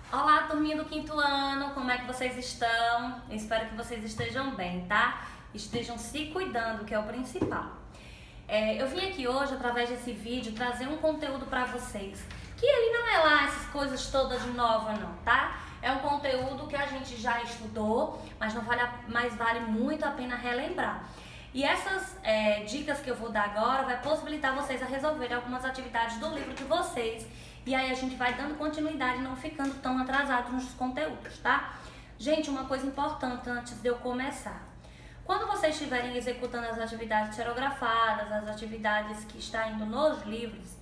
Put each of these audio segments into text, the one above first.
Olá, turminha do quinto ano, como é que vocês estão? Eu espero que vocês estejam bem, tá? Estejam se cuidando, que é o principal. Eu vim aqui hoje, através desse vídeo, trazer um conteúdo pra vocês, que ele não é lá essas coisas todas de nova não, tá? É um conteúdo que a gente já estudou, mas vale muito a pena relembrar. E essas dicas que eu vou dar agora vai possibilitar vocês a resolverem algumas atividades do livro de vocês. E aí a gente vai dando continuidade, não ficando tão atrasados nos conteúdos, tá? Gente, uma coisa importante antes de eu começar. Quando vocês estiverem executando as atividades xerografadas, as atividades que estão indo nos livros,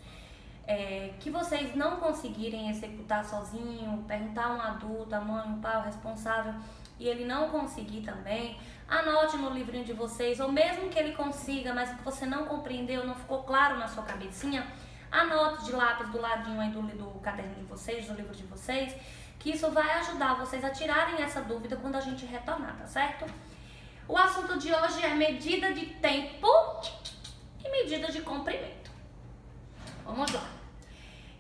que vocês não conseguirem executar sozinho, perguntar a um adulto, a mãe, o pai, o responsável, e ele não conseguir também, anote no livrinho de vocês, ou mesmo que ele consiga, mas que você não compreendeu, não ficou claro na sua cabecinha, anote de lápis do ladinho aí do caderno de vocês, do livro de vocês, que isso vai ajudar vocês a tirarem essa dúvida quando a gente retornar, tá certo? O assunto de hoje é medida de tempo e medida de comprimento. Vamos lá.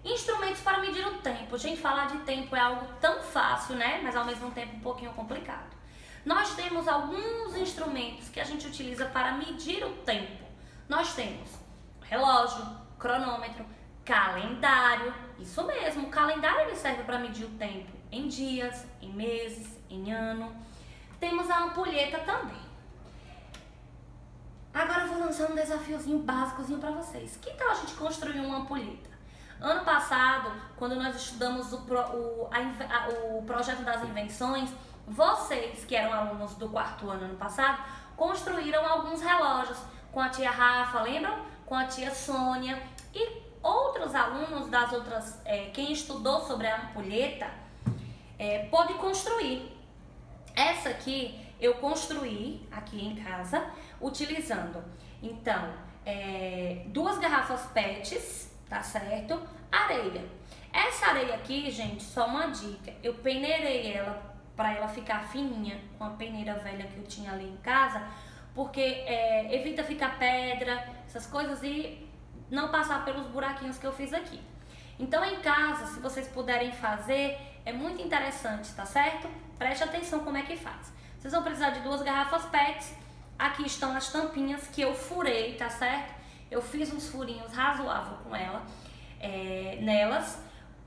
Instrumentos para medir o tempo. Gente, falar de tempo é algo tão fácil, né? Mas ao mesmo tempo um pouquinho complicado. Nós temos alguns instrumentos que a gente utiliza para medir o tempo. Nós temos relógio, cronômetro, calendário. Isso mesmo, o calendário ele serve para medir o tempo em dias, em meses, em ano. Temos a ampulheta também. Agora eu vou lançar um desafiozinho básicozinho para vocês. Que tal a gente construir uma ampulheta? Ano passado, quando nós estudamos o projeto das invenções, vocês que eram alunos do quarto ano passado, construíram alguns relógios com a tia Rafa, lembram? Com a tia Sônia e outros alunos das outras, quem estudou sobre a ampulheta, pode construir. Essa aqui eu construí aqui em casa, utilizando, então, 2 garrafas PETs, tá certo? Areia. Essa areia aqui, gente, só uma dica, eu peneirei ela para ela ficar fininha, com a peneira velha que eu tinha ali em casa, porque evita ficar pedra, essas coisas, e não passar pelos buraquinhos que eu fiz aqui. Então, em casa, se vocês puderem fazer, é muito interessante, tá certo? Preste atenção como é que faz. Vocês vão precisar de 2 garrafas PETs. Aqui estão as tampinhas que eu furei, tá certo? Eu fiz uns furinhos razoáveis com nelas,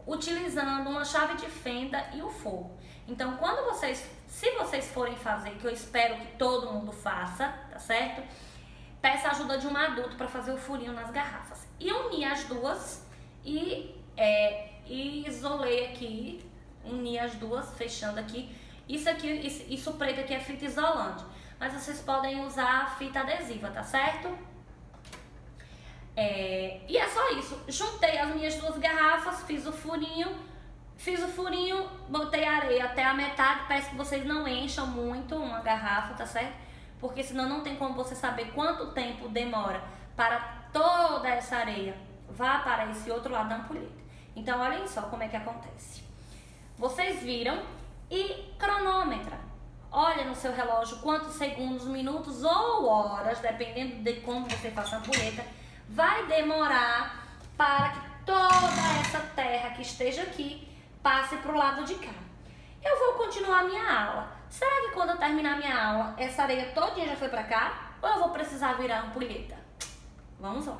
utilizando uma chave de fenda e o forro. Então, se vocês forem fazer, que eu espero que todo mundo faça, tá certo? Peça a ajuda de um adulto para fazer o furinho nas garrafas. E uni as duas e isolei aqui, uni as duas, fechando aqui. Isso preto aqui é fita isolante, mas vocês podem usar fita adesiva, tá certo? E é só isso. Juntei as minhas 2 garrafas, fiz o furinho, botei areia até a metade. Peço que vocês não encham muito uma garrafa, tá certo? Porque senão não tem como você saber quanto tempo demora para toda essa areia vá para esse outro lado da ampulheta. Então, olhem só como é que acontece. Vocês viram e cronometra. Olha no seu relógio quantos segundos, minutos ou horas, dependendo de como você faça a ampulheta, vai demorar para que toda essa terra que esteja aqui passe para o lado de cá. Eu vou continuar a minha aula. Será que quando eu terminar a minha aula, essa areia todinha já foi para cá? Ou eu vou precisar virar a ampulheta? Vamos lá.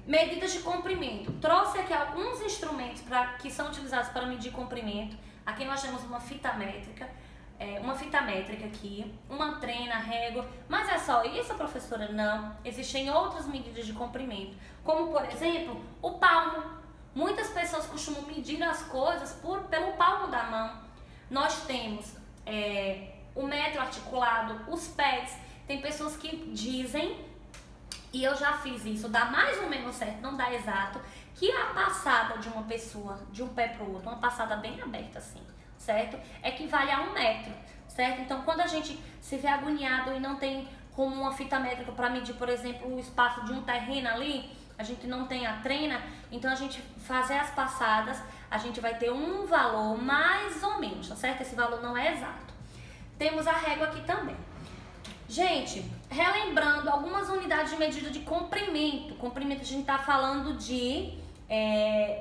Medidas de comprimento. Trouxe aqui alguns instrumentos que são utilizados para medir comprimento. Aqui nós temos uma fita métrica. Uma fita métrica aqui, uma trena, régua, mas é só isso, professora? Não, existem outras medidas de comprimento, como por exemplo, o palmo. Muitas pessoas costumam medir as coisas pelo palmo da mão. Nós temos o metro articulado, os pés. Tem pessoas que dizem, e eu já fiz isso, dá mais ou menos certo, não dá exato, que a passada de uma pessoa, de um pé para o outro, uma passada bem aberta assim, certo? Equivale a 1 metro, certo? Então, quando a gente se vê agoniado e não tem como uma fita métrica para medir, por exemplo, o espaço de um terreno ali, a gente não tem a trena, então a gente fazer as passadas, a gente vai ter um valor mais ou menos, tá certo? Esse valor não é exato. Temos a régua aqui também. Gente, relembrando algumas unidades de medida de comprimento. Comprimento a gente está falando de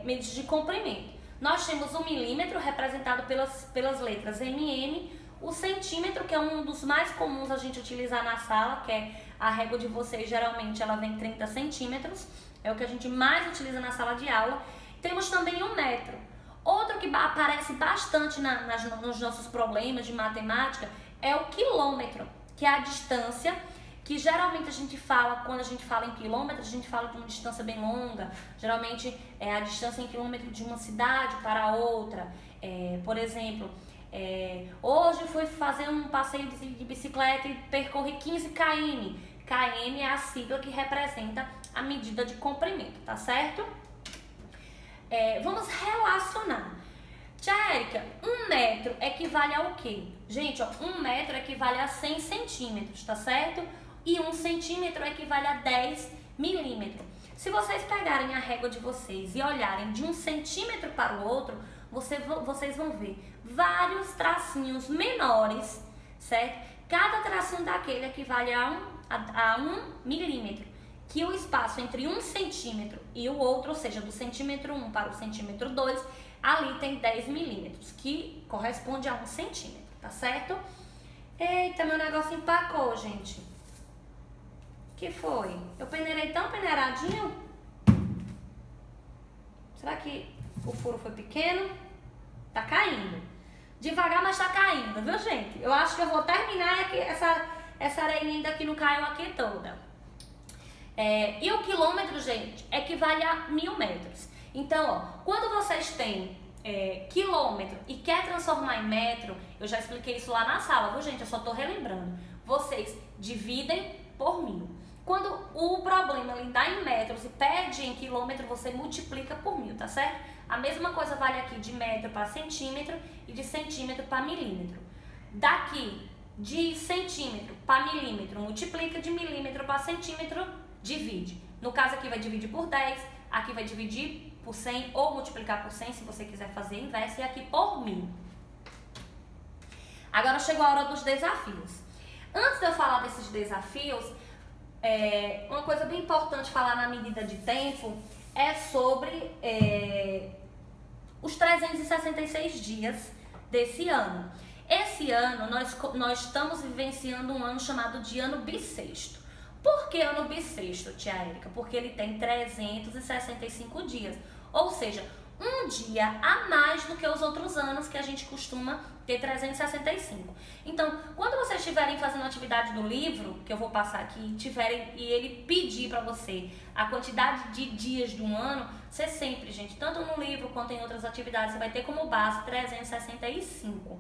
medidas de comprimento. Nós temos o milímetro, representado pelas letras MM, o centímetro, que é um dos mais comuns a gente utilizar na sala, que é a régua de vocês, geralmente ela vem 30 centímetros, é o que a gente mais utiliza na sala de aula. Temos também o metro. Outro que aparece bastante nos nossos problemas de matemática é o quilômetro, que é a distância, que geralmente a gente fala, quando a gente fala em quilômetros, a gente fala de uma distância bem longa, geralmente é a distância em quilômetro de uma cidade para outra. Por exemplo, hoje fui fazer um passeio de bicicleta e percorri 15 km. km é a sigla que representa a medida de comprimento, tá certo? Vamos relacionar. Tia Érica, 1 metro equivale ao quê? Gente, ó, 1 metro equivale a 100 centímetros, tá certo? E 1 centímetro equivale a 10 milímetros. Se vocês pegarem a régua de vocês e olharem de 1 centímetro para o outro, vocês vão ver vários tracinhos menores, certo? Cada tracinho daquele equivale a 1 milímetro, que o espaço entre 1 centímetro e o outro, ou seja, do centímetro 1 para o centímetro 2, ali tem 10 milímetros, que corresponde a 1 centímetro, tá certo? Eita, meu negócio empacou, gente. Que foi? Eu peneirei tão peneiradinho? Será que o furo foi pequeno? Tá caindo. Devagar, mas tá caindo, viu, gente? Eu acho que eu vou terminar aqui essa areinha ainda que não caiu aqui toda. E o quilômetro, gente, equivale a 1000 metros. Então, ó, quando vocês têm quilômetro e quer transformar em metro, eu já expliquei isso lá na sala, viu, gente? Eu só tô relembrando. Vocês dividem por 1000. Quando o problema ele dá em metros e pede em quilômetro, você multiplica por 1000, tá certo? A mesma coisa vale aqui de metro para centímetro e de centímetro para milímetro. Daqui, de centímetro para milímetro, multiplica, de milímetro para centímetro, divide. No caso aqui vai dividir por 10, aqui vai dividir por 100 ou multiplicar por 100 se você quiser fazer inverso, e aqui por 1000. Agora chegou a hora dos desafios. Antes de eu falar desses desafios, uma coisa bem importante falar na medida de tempo é sobre os 366 dias desse ano. Esse ano nós estamos vivenciando um ano chamado de ano bissexto. Por que ano bissexto, tia Érica? Porque ele tem 365 dias, ou seja, um dia a mais do que os outros anos que a gente costuma ter 365. Então, quando vocês estiverem fazendo a atividade do livro, que eu vou passar aqui, e ele pedir para você a quantidade de dias de um ano, você sempre, gente, tanto no livro quanto em outras atividades, você vai ter como base 365.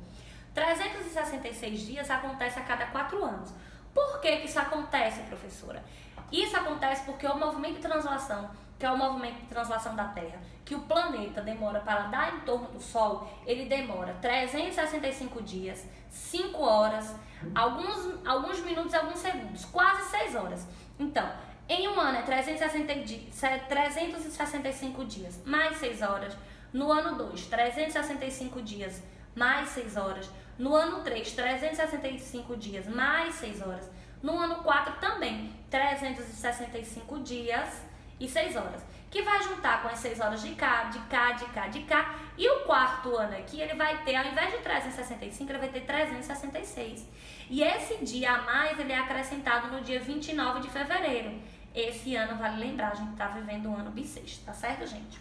366 dias acontece a cada 4 anos. Por que isso acontece, professora? Isso acontece porque o movimento de translação, que é o movimento de translação da Terra, que o planeta demora para dar em torno do Sol, ele demora 365 dias, 5 horas, alguns minutos e alguns segundos, quase 6 horas. Então, em um ano é 365 dias, mais 6 horas. No ano 2, 365 dias, mais 6 horas. No ano 3, 365 dias, mais 6 horas. No ano 4 também, 365 dias e 6 horas. Que vai juntar com as 6 horas de cá, de cá, de cá, de cá. E o quarto ano aqui, ele vai ter, ao invés de 365, ele vai ter 366. E esse dia a mais, ele é acrescentado no dia 29 de fevereiro. Esse ano, vale lembrar, a gente tá vivendo um ano bissexto, tá certo, gente?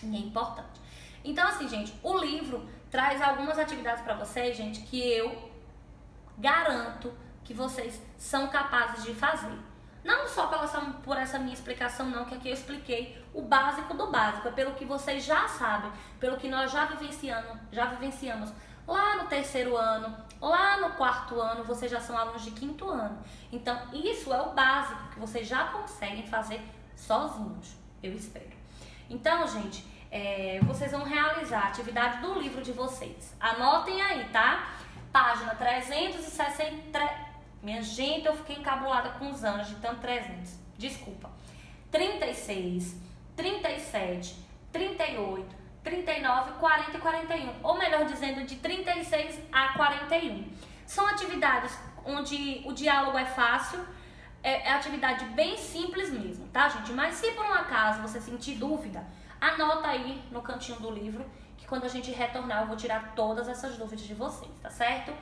E é importante. Então, assim, gente, o livro traz algumas atividades para vocês, gente, que eu garanto que vocês são capazes de fazer. Não só por essa minha explicação, não, que aqui eu expliquei o básico do básico, é pelo que vocês já sabem, pelo que nós já vivenciamos lá no 3º ano, lá no 4º ano, vocês já são alunos de 5º ano. Então, isso é o básico que vocês já conseguem fazer sozinhos, eu espero. Então, gente, vocês vão realizar a atividade do livro de vocês. Anotem aí, tá? Página 360... Minha gente, eu fiquei encabulada com os anos de tanto 300. Desculpa. 36, 37, 38, 39, 40 e 41. Ou melhor dizendo, de 36 a 41. São atividades onde o diálogo é fácil. É atividade bem simples mesmo, tá, gente? Mas se por um acaso você sentir dúvida, Anota aí no cantinho do livro, que quando a gente retornar eu vou tirar todas essas dúvidas de vocês, tá certo?